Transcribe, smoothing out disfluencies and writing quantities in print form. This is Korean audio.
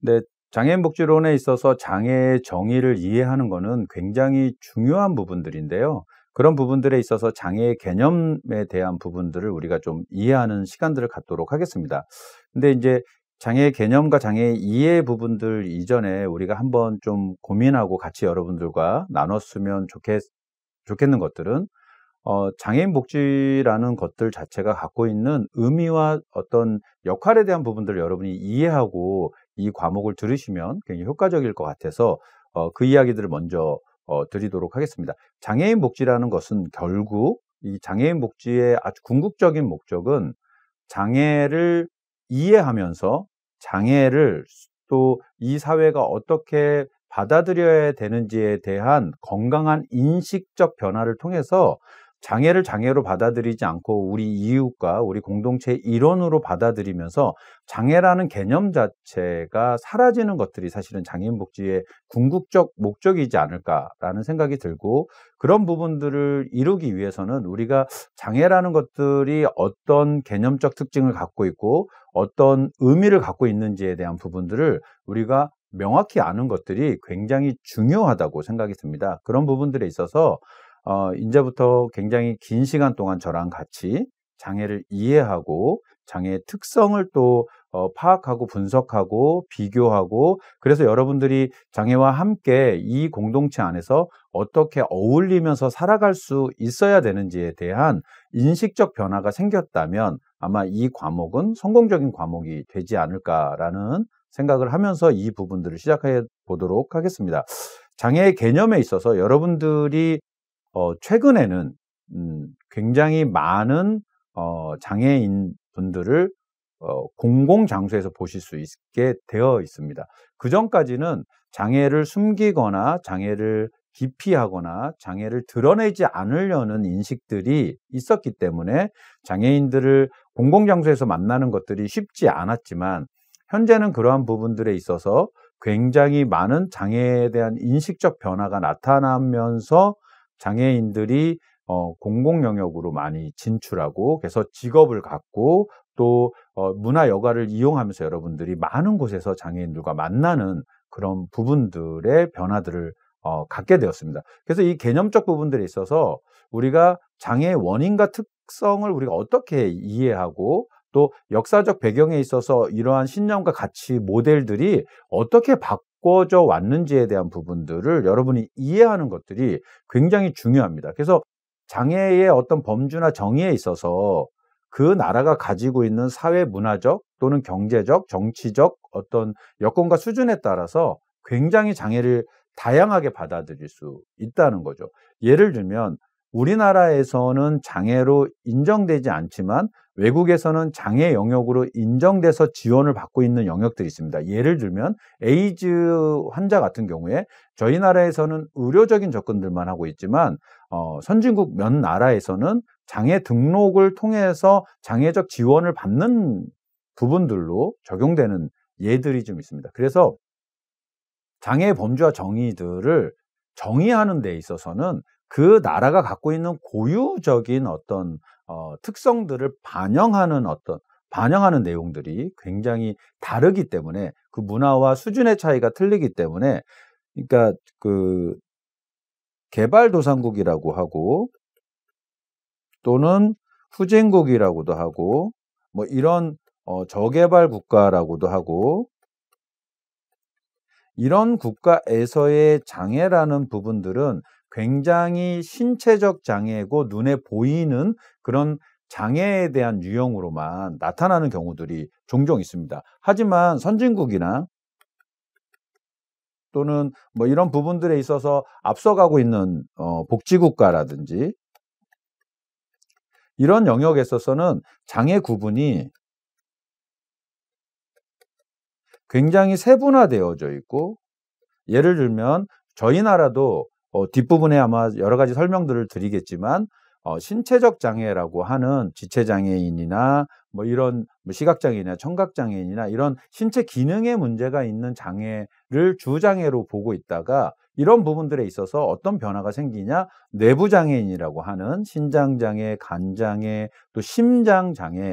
근데 장애인 복지론에 있어서 장애의 정의를 이해하는 것은 굉장히 중요한 부분들인데요. 그런 부분들에 있어서 장애의 개념에 대한 부분들을 우리가 좀 이해하는 시간들을 갖도록 하겠습니다. 근데 이제 장애의 개념과 장애의 이해 부분들 이전에 우리가 한번 좀 고민하고 같이 여러분들과 나눴으면 좋겠는 것들은 장애인 복지라는 것들 자체가 갖고 있는 의미와 어떤 역할에 대한 부분들을 여러분이 이해하고 이 과목을 들으시면 굉장히 효과적일 것 같아서 그 이야기들을 먼저 드리도록 하겠습니다. 장애인 복지라는 것은 결국 이 장애인 복지의 아주 궁극적인 목적은 장애를 이해하면서 장애를 또 이 사회가 어떻게 받아들여야 되는지에 대한 건강한 인식적 변화를 통해서 장애를 장애로 받아들이지 않고 우리 이웃과 우리 공동체의 일원으로 받아들이면서 장애라는 개념 자체가 사라지는 것들이 사실은 장애인 복지의 궁극적 목적이지 않을까라는 생각이 들고, 그런 부분들을 이루기 위해서는 우리가 장애라는 것들이 어떤 개념적 특징을 갖고 있고 어떤 의미를 갖고 있는지에 대한 부분들을 우리가 명확히 아는 것들이 굉장히 중요하다고 생각이 듭니다. 그런 부분들에 있어서 이제부터 굉장히 긴 시간 동안 저랑 같이 장애를 이해하고 장애의 특성을 또 파악하고 분석하고 비교하고, 그래서 여러분들이 장애와 함께 이 공동체 안에서 어떻게 어울리면서 살아갈 수 있어야 되는지에 대한 인식적 변화가 생겼다면 아마 이 과목은 성공적인 과목이 되지 않을까라는 생각을 하면서 이 부분들을 시작해 보도록 하겠습니다. 장애의 개념에 있어서 여러분들이 최근에는 굉장히 많은 장애인 분들을 공공장소에서 보실 수 있게 되어 있습니다. 그전까지는 장애를 숨기거나 장애를 기피하거나 장애를 드러내지 않으려는 인식들이 있었기 때문에 장애인들을 공공장소에서 만나는 것들이 쉽지 않았지만, 현재는 그러한 부분들에 있어서 굉장히 많은 장애에 대한 인식적 변화가 나타나면서 장애인들이 공공 영역으로 많이 진출하고, 그래서 직업을 갖고 또 문화 여가를 이용하면서 여러분들이 많은 곳에서 장애인들과 만나는 그런 부분들의 변화들을 갖게 되었습니다. 그래서 이 개념적 부분들에 있어서 우리가 장애의 원인과 특성을 우리가 어떻게 이해하고 또 역사적 배경에 있어서 이러한 신념과 가치 모델들이 어떻게 바꿔져 왔는지에 대한 부분들을 여러분이 이해하는 것들이 굉장히 중요합니다. 그래서 장애의 어떤 범주나 정의에 있어서 그 나라가 가지고 있는 사회 문화적 또는 경제적, 정치적 어떤 여건과 수준에 따라서 굉장히 장애를 다양하게 받아들일 수 있다는 거죠. 예를 들면 우리나라에서는 장애로 인정되지 않지만 외국에서는 장애 영역으로 인정돼서 지원을 받고 있는 영역들이 있습니다. 예를 들면 에이즈 환자 같은 경우에 저희 나라에서는 의료적인 접근들만 하고 있지만 선진국 몇 나라에서는 장애 등록을 통해서 장애적 지원을 받는 부분들로 적용되는 예들이 좀 있습니다. 그래서 장애의 범주와 정의들을 정의하는 데 있어서는 그 나라가 갖고 있는 고유적인 어떤 특성들을 반영하는 내용들이 굉장히 다르기 때문에, 그 문화와 수준의 차이가 틀리기 때문에, 그러니까 그 개발도상국이라고 하고 또는 후진국이라고도 하고 뭐 이런 저개발 국가라고도 하고, 이런 국가에서의 장애라는 부분들은 굉장히 신체적 장애고 눈에 보이는 그런 장애에 대한 유형으로만 나타나는 경우들이 종종 있습니다. 하지만 선진국이나 또는 뭐 이런 부분들에 있어서 앞서가고 있는 복지국가라든지 이런 영역에 있어서는 장애 구분이 굉장히 세분화되어져 있고, 예를 들면 저희 나라도 뒷부분에 아마 여러 가지 설명들을 드리겠지만 신체적 장애라고 하는 지체장애인이나 뭐 이런 시각장애인이나 청각장애인이나 이런 신체 기능에 문제가 있는 장애를 주장애로 보고 있다가, 이런 부분들에 있어서 어떤 변화가 생기냐, 내부장애인이라고 하는 신장장애, 간장애, 또 심장장애,